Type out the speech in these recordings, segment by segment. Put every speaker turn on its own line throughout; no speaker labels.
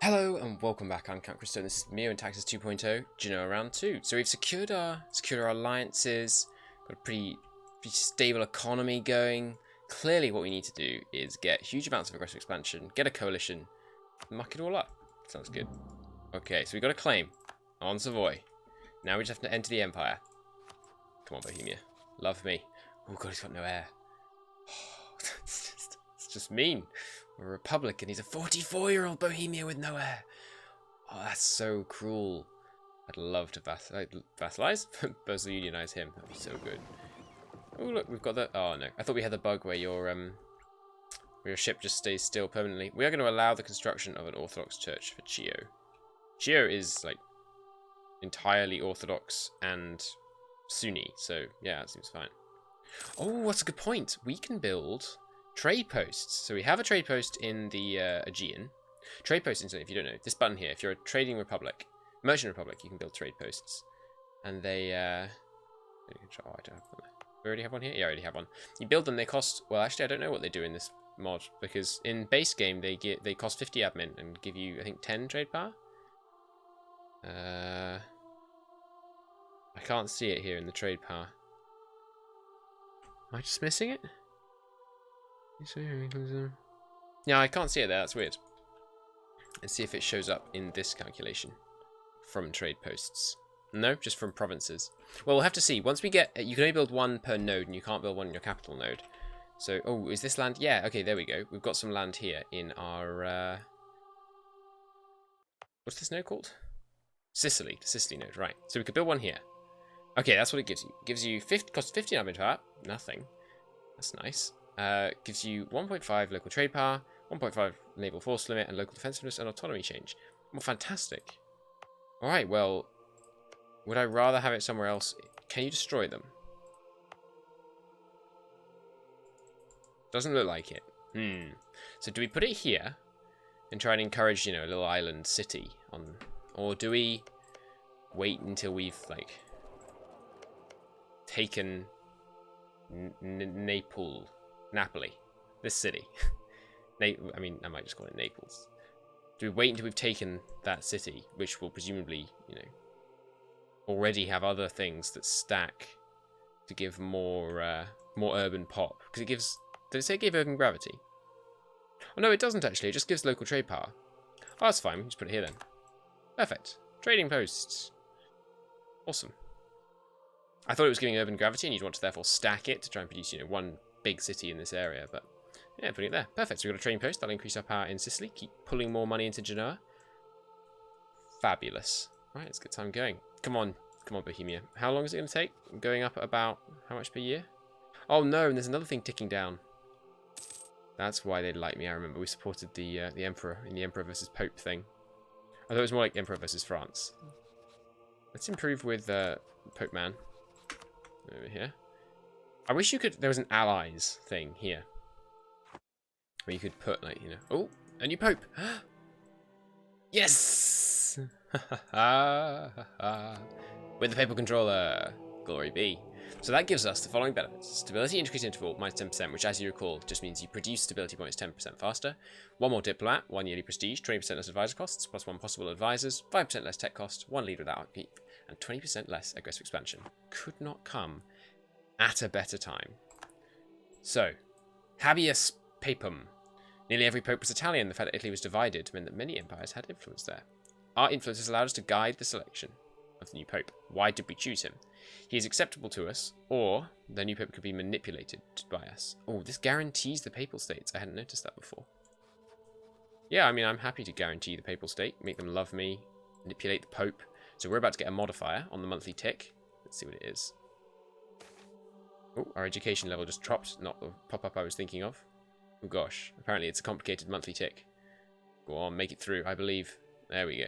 Hello and welcome back. I'm Count Christo and this is MEIOU and Taxes 2.0, Genoa round 2. So we've secured our alliances, got a pretty stable economy going. Clearly what we need to do is get huge amounts of aggressive expansion, get a coalition, muck it all up. Sounds good. Okay, so we've got a claim on Savoy. Now we just have to enter the Empire. Come on, Bohemia. Love me. Oh god, he's got no heir. It's just mean. We're a republic and he's a 44-year-old Bohemia with no heir. Oh, that's so cruel. I'd love to vassalize, but unionize him. That'd be so good. Oh look, we've got the. Oh no, I thought we had the bug where your ship just stays still permanently. We are going to allow the construction of an Orthodox church for Chio. Chio is like entirely Orthodox and Sunni, so yeah, that seems fine. Oh, that's a good point. We can build trade posts. So we have a trade post in the Aegean. Trade posts, incidentally, if you don't know, this button here, if you're a trading republic, merchant republic, you can build trade posts. And they, oh, I don't have one. We already have one here? Yeah, I already have one. You build them, they cost, well, actually, I don't know what they do in this mod, because in base game, they cost 50 admin and give you, I think, 10 trade power? I can't see it here in the trade power. Am I just missing it? Yeah, I can't see it there. That's weird. Let's see if it shows up in this calculation from trade posts. No, just from provinces. Well, we'll have to see. Once we get, you can only build one per node, and you can't build one in your capital node. So, oh, is this land? Yeah, okay, there we go. We've got some land here in our. What's this node called? Sicily, the Sicily node, right? So we could build one here. Okay, that's what it gives you. It gives you 50, costs 15 admin power. Nothing. That's nice. Gives you 1.5 local trade power, 1.5 naval force limit, and local defensiveness and autonomy change. Well, fantastic. Alright, well, would I rather have it somewhere else? Can you destroy them? Doesn't look like it. So do we put it here and try and encourage, you know, a little island city on, or do we wait until we've like taken Napoli, this city. I mean, I might just call it Naples. Do we wait until we've taken that city, which will presumably, you know, already have other things that stack to give more urban pop? Because it gives. Did it say it gave urban gravity? Oh no, it doesn't actually. It just gives local trade power. Oh, that's fine. We can just put it here then. Perfect. Trading posts. Awesome. I thought it was giving urban gravity, and you'd want to therefore stack it to try and produce, you know, one big city in this area, but yeah, putting it there. Perfect. So we've got a trading post. That'll increase our power in Sicily. Keep pulling more money into Genoa. Fabulous. Right, let's get time going. Come on, Bohemia. How long is it going to take? Going up at about how much per year? Oh no, and there's another thing ticking down. That's why they'd like me. I remember we supported the Emperor in the Emperor versus Pope thing. I thought it was more like Emperor versus France. Let's improve with Pope Man over here. I wish you could. There was an allies thing here, where you could put like, you know, oh, a new pope. Yes, with the papal controller. Glory be. So that gives us the following benefits: stability increase interval -10%, which, as you recall, just means you produce stability points 10% faster. One more diplomat, 1 yearly prestige, 20% less advisor costs, +1 possible advisors, 5% less tech cost, 1 leader without upkeep, and 20% less aggressive expansion. Could not come at a better time. So, habeas papum. Nearly every pope was Italian. The fact that Italy was divided meant that many empires had influence there. Our influence has allowed us to guide the selection of the new pope. Why did we choose him? He is acceptable to us, or the new pope could be manipulated by us. Oh, this guarantees the papal states. I hadn't noticed that before. Yeah, I mean, I'm happy to guarantee the papal state, make them love me, manipulate the pope. So we're about to get a modifier on the monthly tick. Let's see what it is. Oh, our education level just dropped. Not the pop-up I was thinking of. Oh gosh, apparently it's a complicated monthly tick. Go on, make it through, I believe. There we go.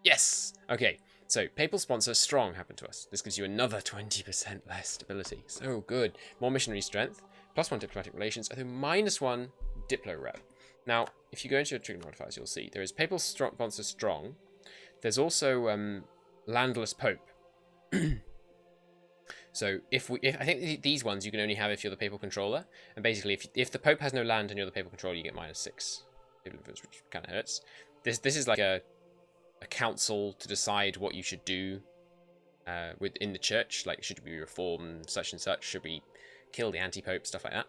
Yes! Okay, so papal sponsor strong happened to us. This gives you another 20% less stability. So good. More missionary strength, +1 diplomatic relations, and -1 diplo rep. Now, if you go into your trigger modifiers, you'll see there is papal sponsor strong. There's also landless pope. So if I think these ones you can only have if you're the papal controller, and basically if the pope has no land and you're the papal controller, you get -6 papal influence, which kind of hurts. This is like a council to decide what you should do within the church. Like, should we reform such and such? Should we kill the anti-pope? Stuff like that.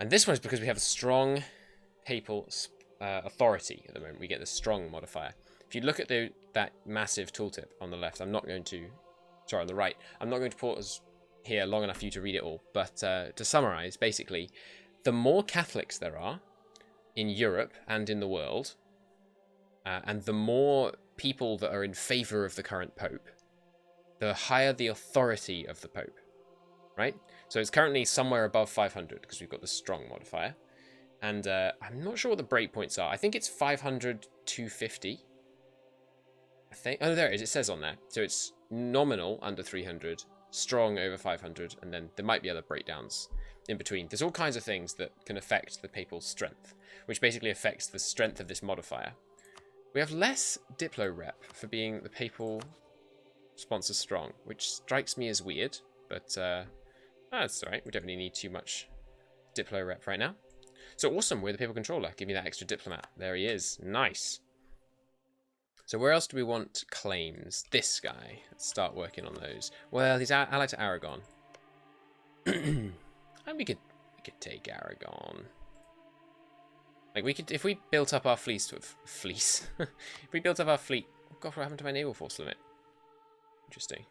And this one is because we have a strong papal authority at the moment. We get the strong modifier. If you look at that massive tooltip on the left, on the right, I'm not going to pause here long enough for you to read it all. But to summarize, basically, the more Catholics there are in Europe and in the world, and the more people that are in favor of the current pope, the higher the authority of the pope, right? So it's currently somewhere above 500 because we've got the strong modifier. And I'm not sure what the breakpoints are. I think it's 500 to 50. I think. Oh, there it is. It says on there. So it's nominal under 300, strong over 500, and then there might be other breakdowns in between. There's all kinds of things that can affect the papal strength, which basically affects the strength of this modifier. We have less Diplo rep for being the papal sponsor strong, which strikes me as weird, but that's alright. We definitely need too much Diplo rep right now. So awesome, we're the papal controller. Give me that extra diplomat. There he is. Nice. So where else do we want claims? This guy. Let's start working on those. Well, he's allied to Aragon. And we could take Aragon. Like, we could, if we built up our fleece with fleece. If we built up our fleet. Oh god, what happened to my naval force limit? Interesting.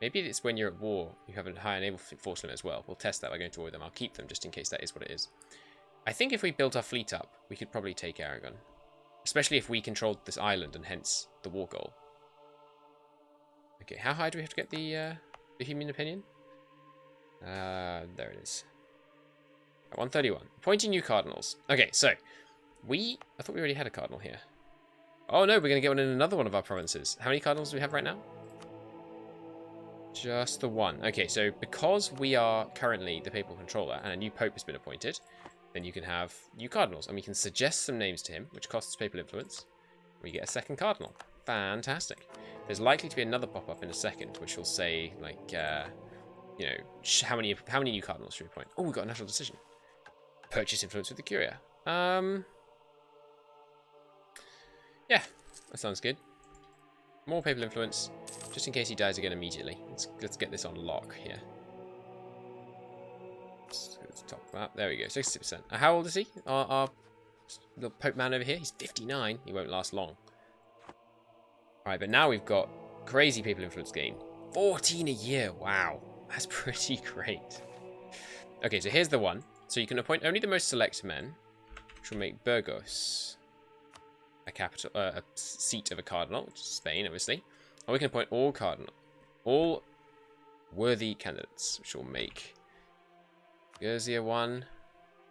Maybe it's when you're at war, you have a higher naval force limit as well. We'll test that by going to war with them. I'll keep them just in case that is what it is. I think if we built our fleet up, we could probably take Aragon. Especially if we controlled this island and hence the war goal. Okay, how high do we have to get the human opinion? There it is. 131. Appointing new cardinals. Okay, so I thought we already had a cardinal here. Oh no, we're going to get one in another one of our provinces. How many cardinals do we have right now? Just the one. Okay, so because we are currently the papal controller and a new pope has been appointed, then you can have new cardinals. And we can suggest some names to him, which costs papal influence. We get a second cardinal. Fantastic. There's likely to be another pop-up in a second, which will say, like, you know, how many new cardinals should we appoint? Oh, we've got a national decision. Purchase influence with the Curia. Yeah, that sounds good. More papal influence, just in case he dies again immediately. Let's get this on lock here. Let's top up. There we go, 60%. How old is he? Our little Pope man over here? He's 59. He won't last long. Alright, but now we've got crazy papal influence gain. 14 a year. Wow, that's pretty great. Okay, so here's the one. So you can appoint only the most select men, which will make Burgos a seat of a cardinal, which is Spain, obviously. Or we can appoint all worthy candidates, which will make Guercia one.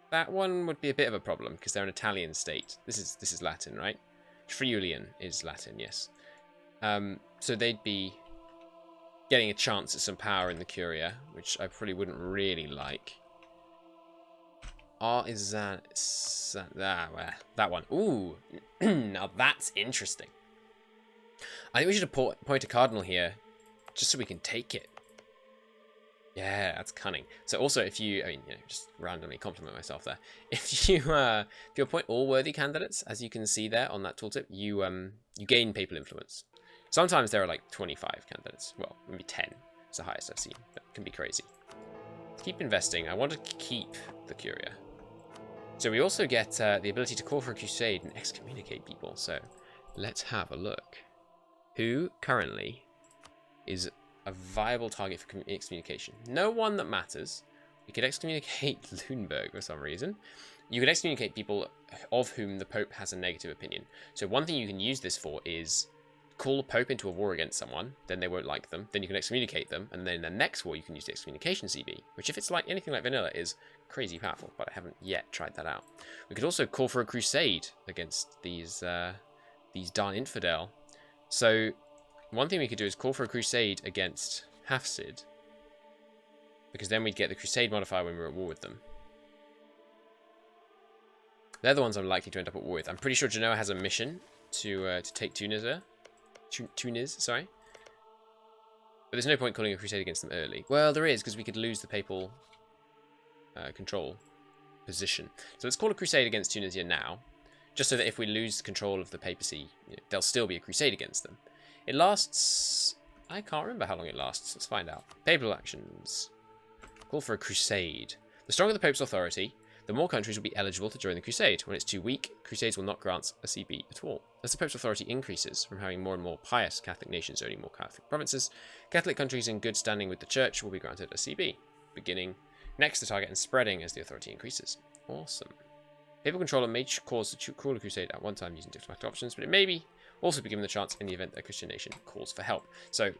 That one would be a bit of a problem because they're an Italian state. This is Latin, right? Friulian is Latin, yes. So they'd be getting a chance at some power in the Curia, which I probably wouldn't really like. That one. Ooh, now that's interesting. I think we should appoint a cardinal here, just so we can take it. Yeah, that's cunning. So also, if you, just randomly compliment myself there. If you appoint all worthy candidates, as you can see there on that tooltip, you gain papal influence. Sometimes there are like 25 candidates. Well, maybe 10. It's the highest I've seen. That can be crazy. Keep investing. I want to keep the Curia. So we also get the ability to call for a crusade and excommunicate people. So let's have a look. Who currently is a viable target for excommunication? No one that matters. We could excommunicate Lüneburg for some reason. You could excommunicate people of whom the Pope has a negative opinion. So one thing you can use this for is call a Pope into a war against someone, then they won't like them, then you can excommunicate them, and then in the next war you can use the excommunication CB, which if it's like anything like vanilla is crazy powerful, but I haven't yet tried that out. We could also call for a crusade against these darn infidel. So one thing we could do is call for a crusade against Hafsid, because then we'd get the crusade modifier when we're at war with them. They're the ones I'm likely to end up at war with. I'm pretty sure Genoa has a mission to take Tunis, sorry. But there's no point calling a crusade against them early. Well, there is, because we could lose the papal control position. So let's call a crusade against Tunisia now, just so that if we lose control of the papacy, there'll still be a crusade against them. It lasts... I can't remember how long it lasts. Let's find out. Papal actions. Call for a crusade. The stronger the Pope's authority, the more countries will be eligible to join the crusade. When it's too weak, crusades will not grant a CB at all. As the Pope's authority increases from having more and more pious Catholic nations owning more Catholic provinces, Catholic countries in good standing with the Church will be granted a CB, beginning next to target and spreading as the authority increases. Awesome. Papal controller may cause to call a crusade at one time using diplomatic options, but it may be also be given the chance in the event that a Christian nation calls for help. So,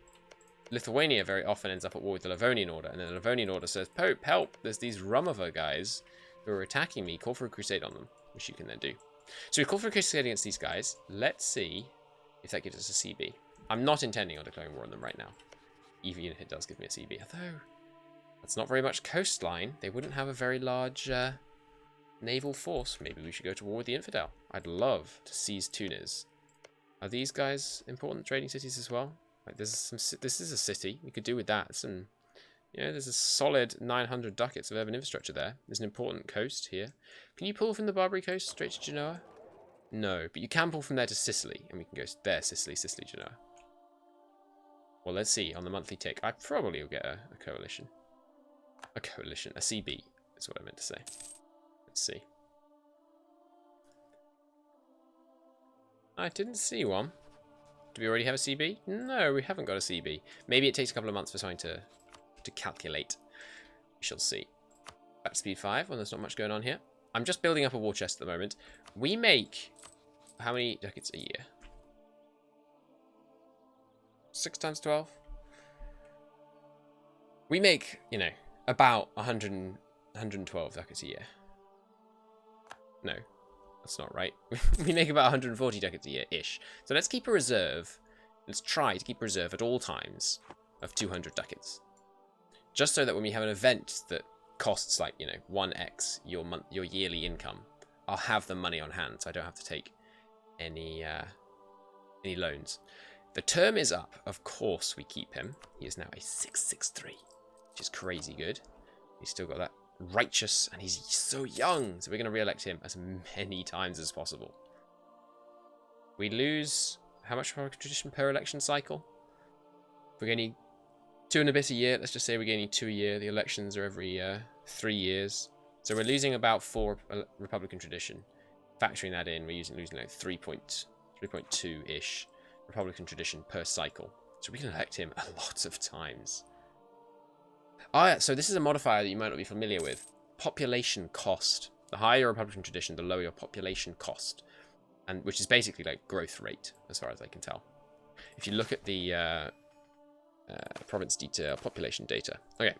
Lithuania very often ends up at war with the Livonian Order, and then the Livonian Order says, Pope, help! There's these Romover guys who are attacking me. Call for a crusade on them, which you can then do. So we call for a crusade against these guys. Let's see if that gives us a CB. I'm not intending on declaring war on them right now, even if it does give me a CB. Although, that's not very much coastline. They wouldn't have a very large naval force. Maybe we should go to war with the infidel. I'd love to seize Tunis. Are these guys important trading cities as well? Like, this is a city. We could do with that. There's a solid 900 ducats of urban infrastructure there. There's an important coast here. Can you pull from the Barbary coast straight to Genoa? No, but you can pull from there to Sicily, and we can go there, Sicily, Genoa. Well, let's see. On the monthly tick, I probably will get a coalition. A CB is what I meant to say. Let's see. I didn't see one. Do we already have a CB? No, we haven't got a CB. Maybe it takes a couple of months for something to calculate. We shall see. Back to speed 5 when there's not much going on here. I'm just building up a war chest at the moment. We make how many ducats a year? 6 times 12? We make, about 112 ducats a year. No, that's not right. We make about 140 ducats a year-ish. So let's keep a reserve. Let's try to keep a reserve at all times of 200 ducats. Just so that when we have an event that costs like, 1x your yearly income, I'll have the money on hand, so I don't have to take any loans. The term is up. Of course we keep him. He is now a 663, which is crazy good. He's still got that righteous, and he's so young, so we're going to re-elect him as many times as possible. We lose how much for our tradition per election cycle? We're gaining 2 and a bit a year. Let's just say we're gaining 2 a year. The elections are every 3 years, so we're losing about 4 Republican tradition. Factoring that in, we're losing like 3.2 ish Republican tradition per cycle. So we can elect him a lot of times. So this is a modifier that you might not be familiar with. Population cost. The higher your Republican tradition, the lower your population cost. And which is basically like growth rate, as far as I can tell. If you look at the province detail, population data. Okay.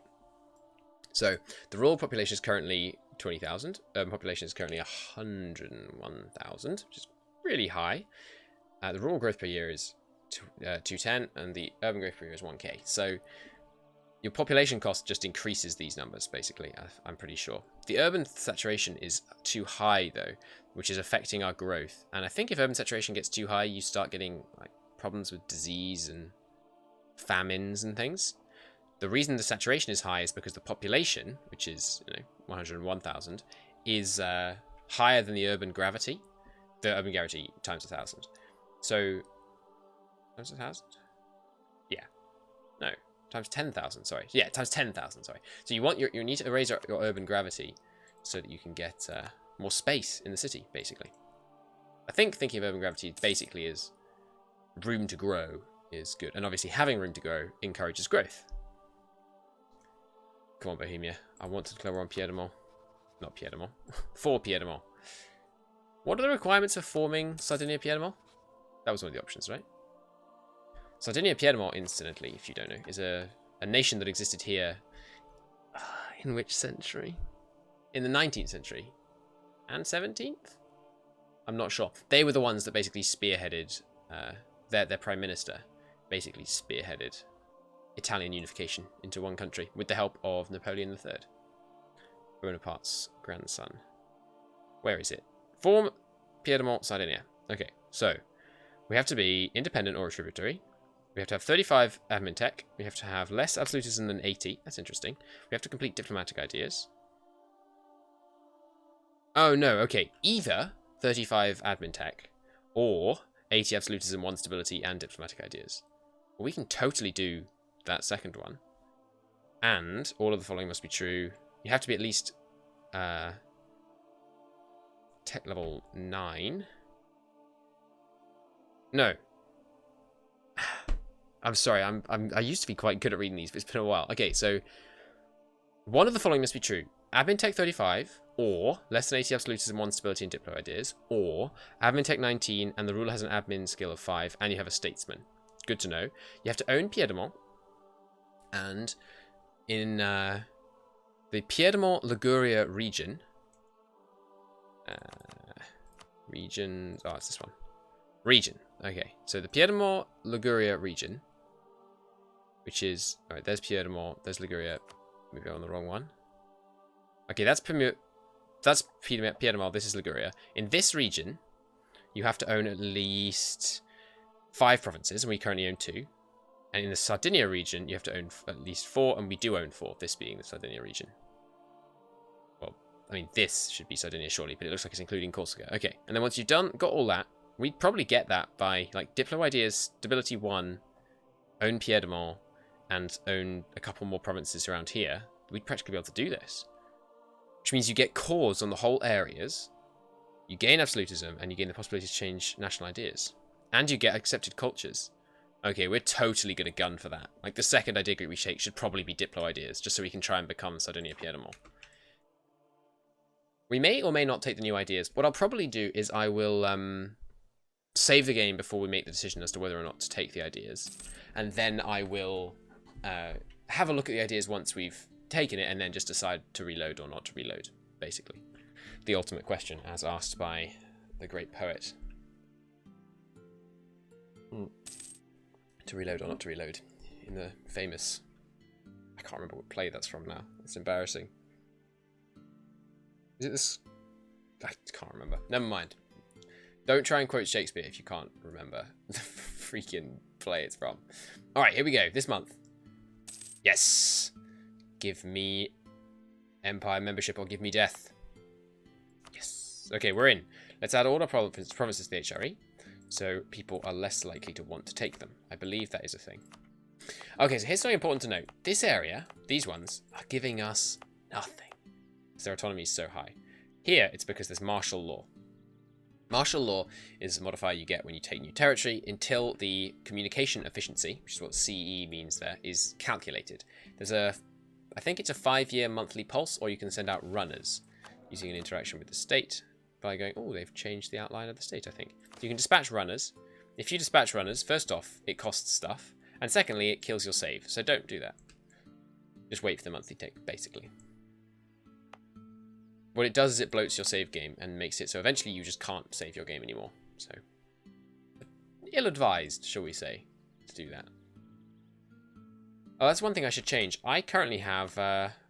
So the rural population is currently 20,000. Urban population is currently 101,000, which is really high. The rural growth per year is 210, and the urban growth per year is 1k. So your population cost just increases these numbers, basically, I'm pretty sure. The urban saturation is too high, though, which is affecting our growth. And I think if urban saturation gets too high, you start getting like problems with disease and famines and things. The reason the saturation is high is because the population, which is 101,000, is higher than the urban gravity. The urban gravity times 1,000. So times 1,000? Yeah. No. Times 10,000, sorry. Yeah, times 10,000, sorry. So you need to raise your urban gravity so that you can get more space in the city, basically. I think thinking of urban gravity basically is room to grow is good. And obviously having room to grow encourages growth. Come on, Bohemia. I want to declare war on Piedmont. Not Piedmont. For Piedmont. What are the requirements for forming Sardinia-Piedmont? That was one of the options, right? Sardinia-Piedmont, incidentally, if you don't know, is a nation that existed here in which century? In the 19th century. And 17th? I'm not sure. They were the ones that basically spearheaded, their prime minister basically spearheaded Italian unification into one country with the help of Napoleon III. Bonaparte's grandson. Where is it? Form Piedmont, Sardinia. Okay, so we have to be independent or a tributary. We have to have 35 admin tech. We have to have less absolutism than 80. That's interesting. We have to complete diplomatic ideas. Oh, no, okay. Either 35 admin tech or 80 absolutism, 1 stability, and diplomatic ideas. Well, we can totally do that second one. And all of the following must be true. You have to be at least tech level 9. No. I'm sorry, I used to be quite good at reading these, but it's been a while. Okay, so one of the following must be true. Admin Tech 35, or less than 80 absolutism, 1 stability, and diplo ideas, or Admin Tech 19, and the ruler has an admin skill of 5, and you have a statesman. Good to know. You have to own Piedmont, and in the Piedmont-Liguria region, oh, it's this one. Region. Okay, so the Piedmont-Liguria region, which is... Alright, there's Piedmont, there's Liguria. Maybe I'm on the wrong one. Okay, that's Piedmont, this is Liguria. In this region, you have to own at least 5 provinces, and we currently own 2. And in the Sardinia region, you have to own at least 4, and we do own 4, this being the Sardinia region. Well, I mean, this should be Sardinia, surely, but it looks like it's including Corsica. Okay, and then once you've got all that, we'd probably get that by, like, Diplo Ideas, Stability 1, own Piedmont, and own a couple more provinces around here. We'd practically be able to do this. Which means you get cores on the whole areas, you gain absolutism, and you gain the possibility to change national ideas. And you get accepted cultures. Okay, we're totally going to gun for that. Like, the second idea group we shake should probably be Diplo Ideas, just so we can try and become Sardinia Piedmont. We may or may not take the new ideas. What I'll probably do is I will save the game before we make the decision as to whether or not to take the ideas. And then I will have a look at the ideas once we've taken it, and then just decide to reload or not to reload, basically. The ultimate question, as asked by the great poet. To reload or not to reload, in the famous... I can't remember what play that's from now. It's embarrassing. Is it this? I can't remember. Never mind. Don't try and quote Shakespeare if you can't remember the freaking play it's from. Alright, here we go. This month. Yes! Give me Empire membership or give me death. Yes. Okay, we're in. Let's add all our provinces to the HRE, so people are less likely to want to take them. I believe that is a thing. Okay, so here's something important to note. This area, these ones, are giving us nothing, because their autonomy is so high. Here, it's because there's martial law. Martial law is a modifier you get when you take new territory until the communication efficiency, which is what CE means there, is calculated. There's a... I think it's a 5-year monthly pulse, or you can send out runners using an interaction with the state by going, oh, they've changed the outline of the state, I think. You can dispatch runners. If you dispatch runners, first off, it costs stuff, and secondly, it kills your save, so don't do that. Just wait for the monthly tick, basically. What it does is it bloats your save game and makes it so eventually you just can't save your game anymore. So, ill-advised, shall we say, to do that. Oh, that's one thing I should change. I currently have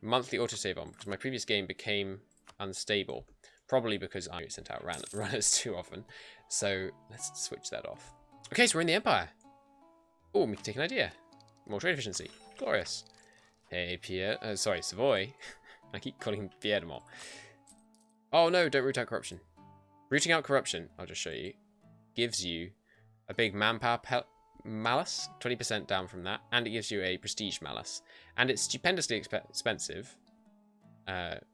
monthly autosave on because my previous game became unstable. Probably because I sent out runners too often. So let's switch that off. Okay, so we're in the Empire. Oh, we can take an idea. More trade efficiency. Glorious. Hey, Savoy. I keep calling him Piedmont. Oh no, don't root out corruption. Rooting out corruption, I'll just show you, gives you a big manpower malus, 20% down from that, and it gives you a prestige malus. And it's stupendously expensive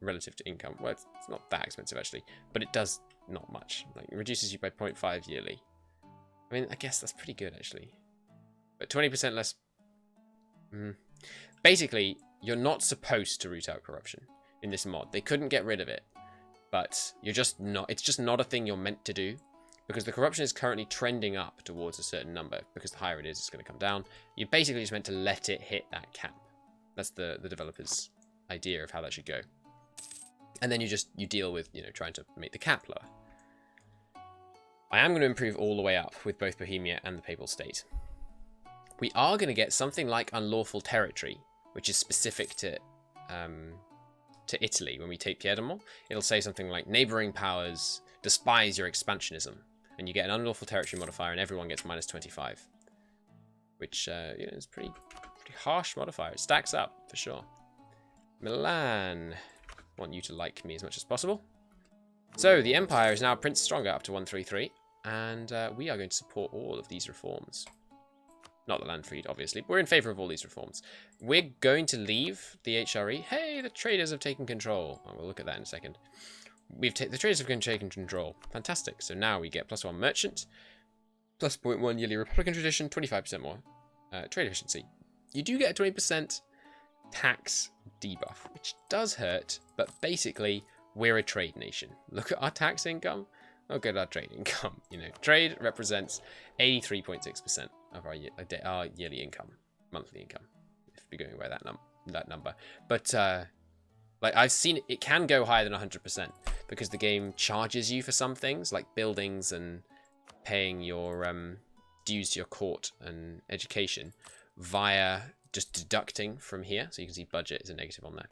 relative to income. Well, it's not that expensive actually, but it does not much. Like, it reduces you by 0.5 yearly. I mean, I guess that's pretty good actually. But 20% less... Basically, you're not supposed to root out corruption in this mod. They couldn't get rid of it, but you're just not... It's just not a thing you're meant to do. Because the corruption is currently trending up towards a certain number. Because the higher it is, it's going to come down. You're basically just meant to let it hit that cap. That's the developer's idea of how that should go. And then you deal with, trying to make the cap lower. I am going to improve all the way up with both Bohemia and the Papal State. We are going to get something like unlawful territory, which is specific to Italy. When we take Piedmont, it'll say something like neighbouring powers despise your expansionism. And you get an unlawful territory modifier, and everyone gets -25, which is pretty harsh modifier. It stacks up for sure. Milan, want you to like me as much as possible. So the Empire is now Prince Stronger up to 133, and we are going to support all of these reforms. Not the land freed, obviously. We're in favour of all these reforms. We're going to leave the HRE. Hey, the traders have taken control. Oh, we'll look at that in a second. The traders have taken control. Fantastic. So now we get +1 merchant, plus 0.1 yearly Republican tradition, 25% more trade efficiency. You do get a 20% tax debuff, which does hurt, but basically we're a trade nation. Look at our tax income. Look at our trade income. You know, trade represents 83.6% of our yearly income, monthly income, if we're going by that number. But like I've seen it can go higher than 100% because the game charges you for some things like buildings and paying your dues to your court and education via just deducting from here. So you can see budget is a negative on there.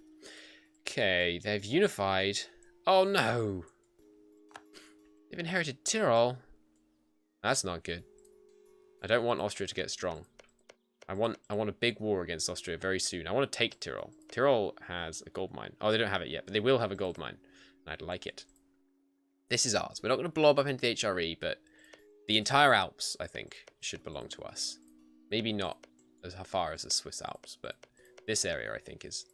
Okay, they've unified. Oh no! They've inherited Tyrol. That's not good. I don't want Austria to get strong. I want a big war against Austria very soon. I want to take Tyrol. Tyrol has a gold mine. Oh, they don't have it yet, but they will have a gold mine. I'd like it. This is ours. We're not going to blob up into the HRE, but the entire Alps, I think, should belong to us. Maybe not as far as the Swiss Alps, but this area, I think, is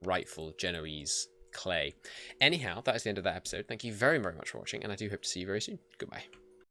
rightful Genoese clay. Anyhow, that is the end of that episode. Thank you very, very much for watching, and I do hope to see you very soon. Goodbye.